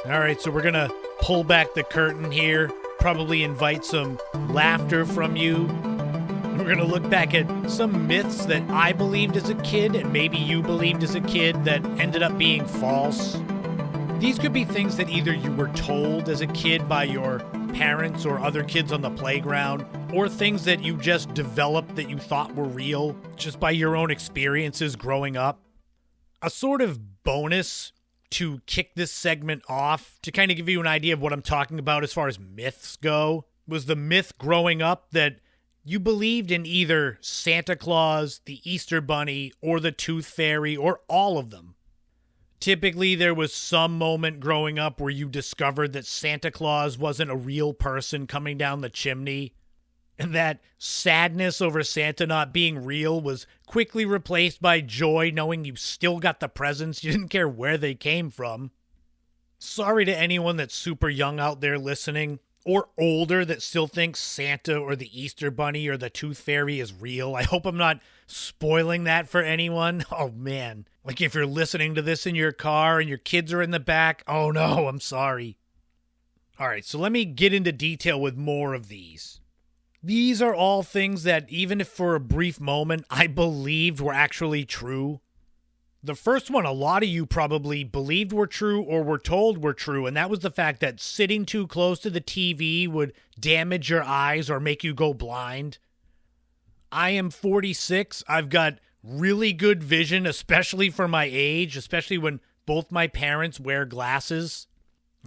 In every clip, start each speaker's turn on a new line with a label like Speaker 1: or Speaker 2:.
Speaker 1: All right, so we're going to pull back the curtain here, probably invite some laughter from you. We're going to look back at some myths that I believed as a kid and maybe you believed as a kid that ended up being false. These could be things that either you were told as a kid by your parents or other kids on the playground, or things that you just developed that you thought were real just by your own experiences growing up. A sort of bonus to kick this segment off, to kind of give you an idea of what I'm talking about as far as myths go, was the myth growing up that you believed in either Santa Claus, the Easter Bunny, or the Tooth Fairy, or all of them. Typically, there was some moment growing up where you discovered that Santa Claus wasn't a real person coming down the chimney, and that sadness over Santa not being real was quickly replaced by joy knowing you still got the presents. You didn't care where they came from. Sorry to anyone that's super young out there listening, or older that still thinks Santa or the Easter Bunny or the Tooth Fairy is real. I hope I'm not spoiling that for anyone. Oh man, like if you're listening to this in your car and your kids are in the back, oh no, I'm sorry. All right, so let me get into detail with more of these. These are all things that, even if for a brief moment, I believed were actually true. The first one, a lot of you probably believed were true or were told were true, and that was the fact that sitting too close to the TV would damage your eyes or make you go blind. I am 46. I've got really good vision, especially for my age, especially when both my parents wear glasses.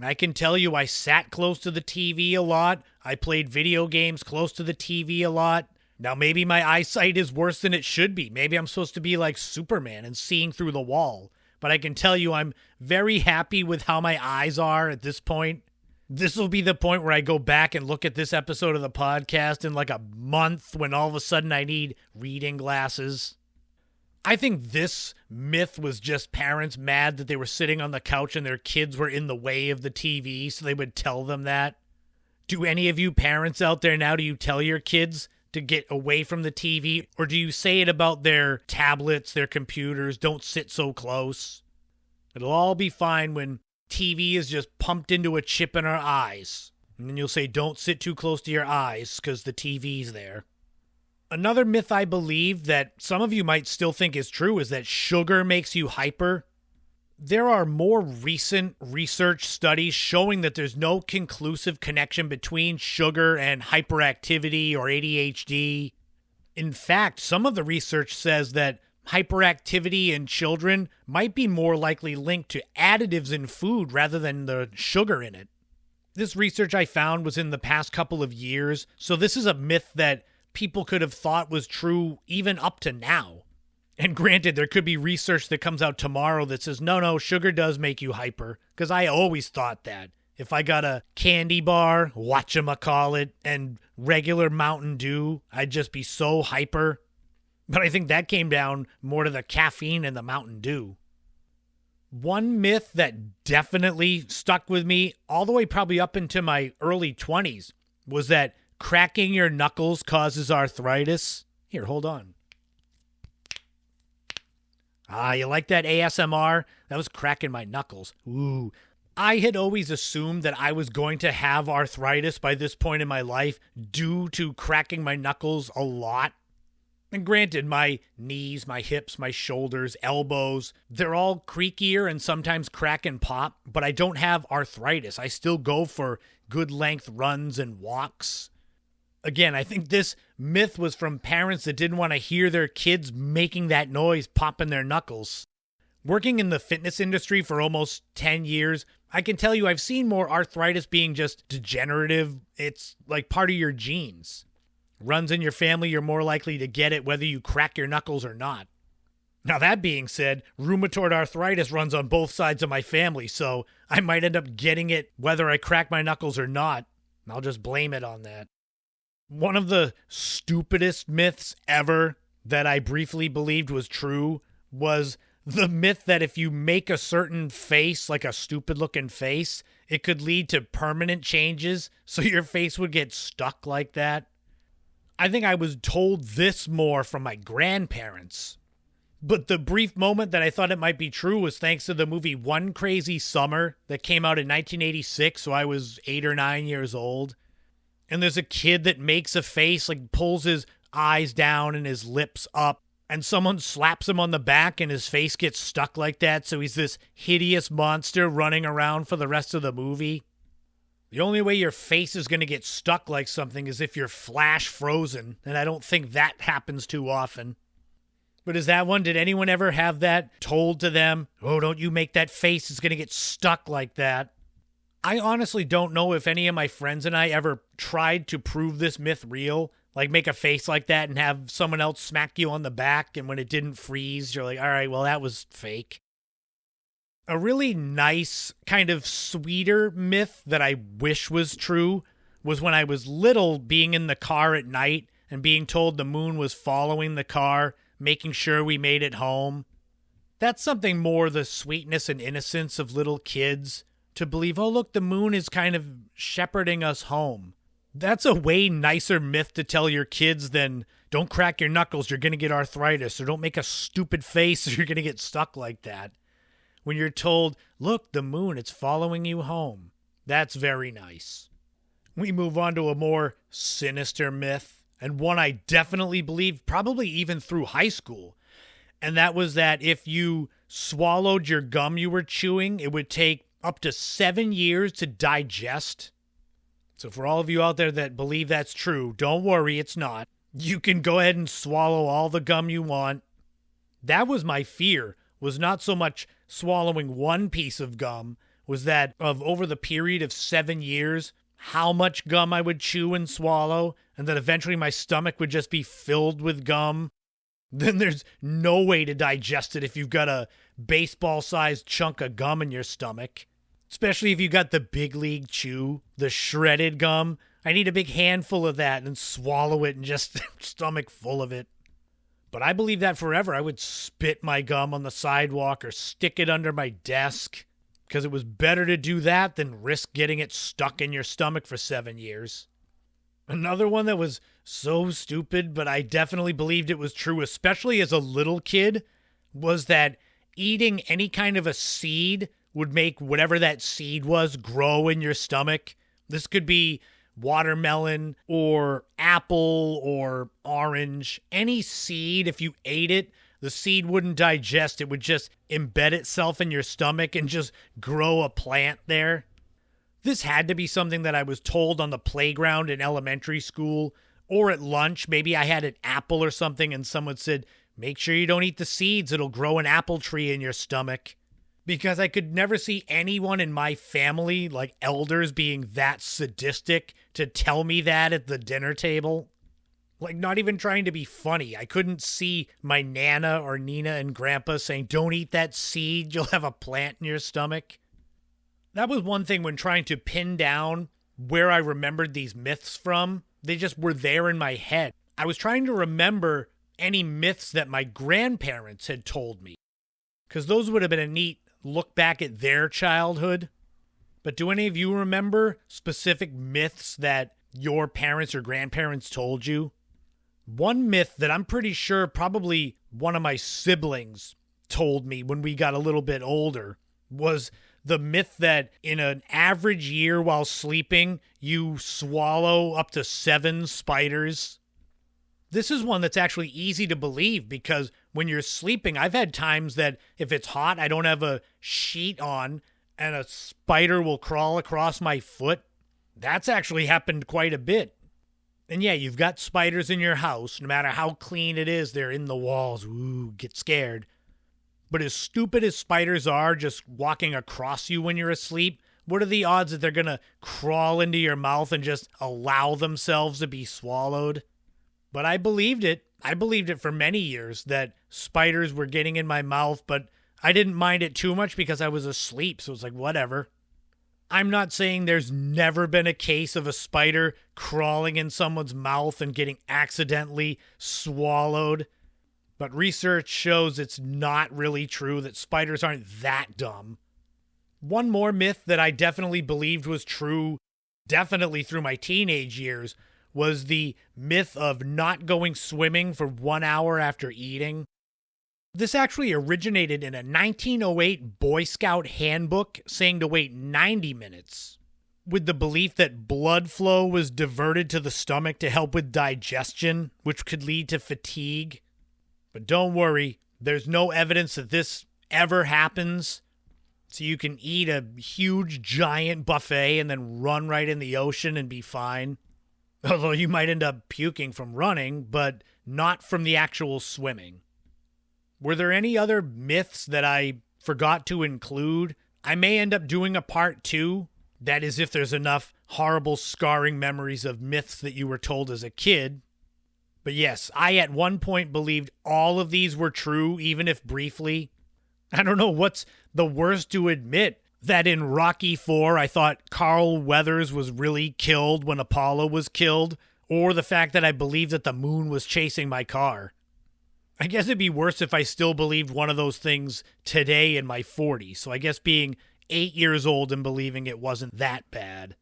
Speaker 1: I can tell you I sat close to the TV a lot. I played video games close to the TV a lot. Now, maybe my eyesight is worse than it should be. Maybe I'm supposed to be like Superman and seeing through the wall. But I can tell you I'm very happy with how my eyes are at this point. This will be the point where I go back and look at this episode of the podcast in like a month when all of a sudden I need reading glasses. I think this myth was just parents mad that they were sitting on the couch and their kids were in the way of the TV, so they would tell them that. Do any of you parents out there now, do you tell your kids to get away from the TV? Or do you say it about their tablets, their computers, don't sit so close? It'll all be fine when TV is just pumped into a chip in our eyes. And then you'll say, don't sit too close to your eyes because the TV's there. Another myth I believe that some of you might still think is true is that sugar makes you hyper. There are more recent research studies showing that there's no conclusive connection between sugar and hyperactivity or ADHD. In fact, some of the research says that hyperactivity in children might be more likely linked to additives in food rather than the sugar in it. This research I found was in the past couple of years, so this is a myth that people could have thought was true even up to now. And granted, there could be research that comes out tomorrow that says, no, sugar does make you hyper. Because I always thought that. If I got a candy bar, whatchamacallit, and regular Mountain Dew, I'd just be so hyper. But I think that came down more to the caffeine in the Mountain Dew. One myth that definitely stuck with me all the way probably up into my early 20s was that cracking your knuckles causes arthritis. Here, hold on. You like that ASMR? That was cracking my knuckles. Ooh. I had always assumed that I was going to have arthritis by this point in my life due to cracking my knuckles a lot. And granted, my knees, my hips, my shoulders, elbows, they're all creakier and sometimes crack and pop, but I don't have arthritis. I still go for good length runs and walks. Again, I think this myth was from parents that didn't want to hear their kids making that noise, popping their knuckles. Working in the fitness industry for almost 10 years, I can tell you I've seen more arthritis being just degenerative. It's like part of your genes. Runs in your family, you're more likely to get it whether you crack your knuckles or not. Now that being said, rheumatoid arthritis runs on both sides of my family, so I might end up getting it whether I crack my knuckles or not. I'll just blame it on that. One of the stupidest myths ever that I briefly believed was true was the myth that if you make a certain face, like a stupid looking face, it could lead to permanent changes, so your face would get stuck like that. I think I was told this more from my grandparents. But the brief moment that I thought it might be true was thanks to the movie One Crazy Summer that came out in 1986, so I was 8 or 9 years old. And there's a kid that makes a face, like pulls his eyes down and his lips up, and someone slaps him on the back and his face gets stuck like that, so he's this hideous monster running around for the rest of the movie. The only way your face is going to get stuck like something is if you're flash frozen, and I don't think that happens too often. But is that one, did anyone ever have that told to them? Oh, don't you make that face, it's going to get stuck like that. I honestly don't know if any of my friends and I ever tried to prove this myth real. Like make a face like that and have someone else smack you on the back, and when it didn't freeze, you're like, all right, well, that was fake. A really nice, kind of sweeter myth that I wish was true was when I was little, being in the car at night and being told the moon was following the car, making sure we made it home. That's something more the sweetness and innocence of little kids, to believe, oh, look, the moon is kind of shepherding us home. That's a way nicer myth to tell your kids than, don't crack your knuckles, you're going to get arthritis, or don't make a stupid face or you're going to get stuck like that. When you're told, look, the moon, it's following you home. That's very nice. We move on to a more sinister myth, and one I definitely believed, probably even through high school. And that was that if you swallowed your gum you were chewing, it would take up to 7 years to digest. So for all of you out there that believe that's true, don't worry, it's not. You can go ahead and swallow all the gum you want. That was my fear, was not so much swallowing one piece of gum, was that of over the period of 7 years, how much gum I would chew and swallow, and that eventually my stomach would just be filled with gum. Then there's no way to digest it if you've got a baseball-sized chunk of gum in your stomach. Especially if you got the big league chew, the shredded gum. I need a big handful of that and swallow it and just stomach full of it. But I believe that forever. I would spit my gum on the sidewalk or stick it under my desk because it was better to do that than risk getting it stuck in your stomach for 7 years. Another one that was so stupid, but I definitely believed it was true, especially as a little kid, was that eating any kind of a seed would make whatever that seed was grow in your stomach. This could be watermelon or apple or orange. Any seed, if you ate it, the seed wouldn't digest. It would just embed itself in your stomach and just grow a plant there. This had to be something that I was told on the playground in elementary school or at lunch. Maybe I had an apple or something and someone said, make sure you don't eat the seeds. It'll grow an apple tree in your stomach. Because I could never see anyone in my family, like elders, being that sadistic to tell me that at the dinner table. Like, not even trying to be funny. I couldn't see my Nana or Nina and Grandpa saying, don't eat that seed, you'll have a plant in your stomach. That was one thing when trying to pin down where I remembered these myths from. They just were there in my head. I was trying to remember any myths that my grandparents had told me, because those would have been a neat look back at their childhood. But do any of you remember specific myths that your parents or grandparents told you? One myth that I'm pretty sure probably one of my siblings told me when we got a little bit older was the myth that in an average year while sleeping, you swallow up to 7 spiders. This is one that's actually easy to believe because when you're sleeping, I've had times that if it's hot, I don't have a sheet on and a spider will crawl across my foot. That's actually happened quite a bit. And yeah, you've got spiders in your house. No matter how clean it is, they're in the walls. Ooh, get scared. But as stupid as spiders are just walking across you when you're asleep, what are the odds that they're going to crawl into your mouth and just allow themselves to be swallowed? But I believed it. I believed it for many years that spiders were getting in my mouth, but I didn't mind it too much because I was asleep, so it was like, whatever. I'm not saying there's never been a case of a spider crawling in someone's mouth and getting accidentally swallowed, but research shows it's not really true, that spiders aren't that dumb. One more myth that I definitely believed was true, definitely through my teenage years, was the myth of not going swimming for 1 hour after eating. This actually originated in a 1908 Boy Scout handbook saying to wait 90 minutes, with the belief that blood flow was diverted to the stomach to help with digestion, which could lead to fatigue. But don't worry, there's no evidence that this ever happens. So you can eat a huge giant buffet and then run right in the ocean and be fine. Although you might end up puking from running, but not from the actual swimming. Were there any other myths that I forgot to include? I may end up doing a part 2. That is, if there's enough horrible scarring memories of myths that you were told as a kid. But yes, I at one point believed all of these were true, even if briefly. I don't know what's the worst to admit, that in Rocky IV I thought Carl Weathers was really killed when Apollo was killed, or the fact that I believed that the moon was chasing my car. I guess it'd be worse if I still believed one of those things today in my 40s, so I guess being 8 years old and believing it wasn't that bad.